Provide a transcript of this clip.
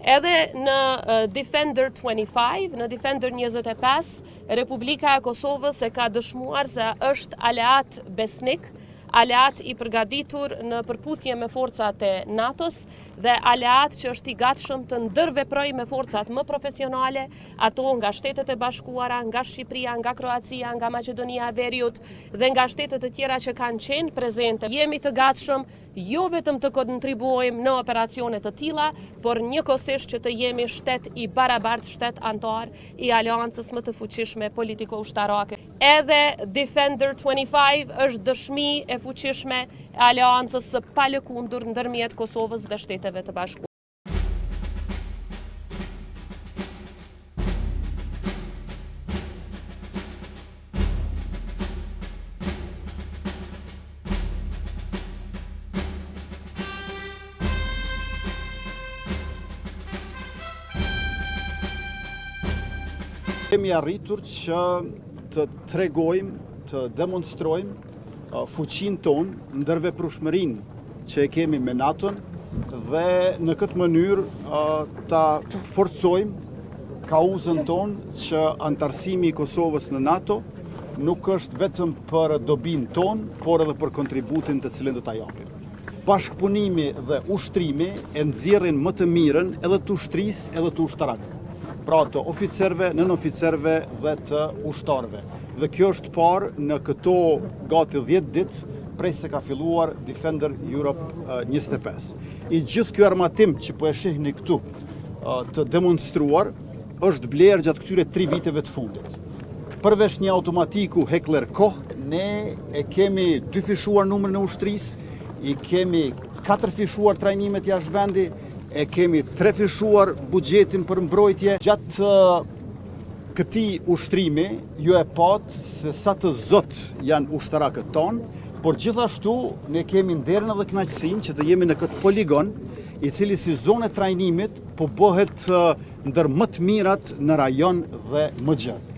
Edhe në Defender 25, në Defender 25, Republika e Kosovës e ka dëshmuar se është aleat besnik, aleat i përgatitur në përputhje me forcat e NATO-s dhe aleat që është i gatshëm të ndërveprojë me forcat më profesionale, ato nga Shtetet e Bashkuara, nga Shqipëria, nga Kroacia, nga Maqedonia e Veriut dhe nga shtetet e tjera që kanë qenë prezente. Jemi të gatshëm jo vetëm të kontribuojmë në operacione të tilla, por njëkohësisht që të jemi shtet i barabartë, shtet antar i aleancës më të fuqishme politiko-ushtarake. Edhe Defender 25 është dëshmi e fuqishme e aleancës së palëkundur ndërmjet Kosovës dhe Shteteve të Bashkuara. Kemi arritur që të tregojmë, të demonstrojmë fuqinë tonë, ndërveprueshmërinë që e kemi me NATO-n dhe në këtë mënyrë ta forcojmë kauzën tonë që antarësimi i Kosovës në NATO nuk është vetëm për dobinë tonë, por edhe për kontributin të cilin do ta japim. Bashkëpunimi dhe ushtrimi e nxjerrin më të mirën edhe të ushtrisë edhe të ushtarakëve. Pra të oficerve, nënoficerve dhe të ushtarëve. Dhe kjo është parë në këto gati 10 ditë prej se ka filluar Defender Europe 25. I gjithë kjo armatim që po e shihni këtu të demonstruar është blerë gjatë këtyre 3 viteve të fundit. Përveç një automatiku Heckler Koch, ne e kemi 2 fishuar numrin e ushtrisë, i kemi 4 fishuar trajnimet jashtë vendi, e kemi 3 fishuar buxhetin për mbrojtje. Gjatë këtij ushtrimi, ju e patë se sa të zot janë ushtarakët tonë, por gjithashtu ne kemi nderin edhe kënaqësinë që të jemi në këtë poligon, i cili si zonë e trajnimit po bëhet ndër më të mirat në rajon dhe më gjatë.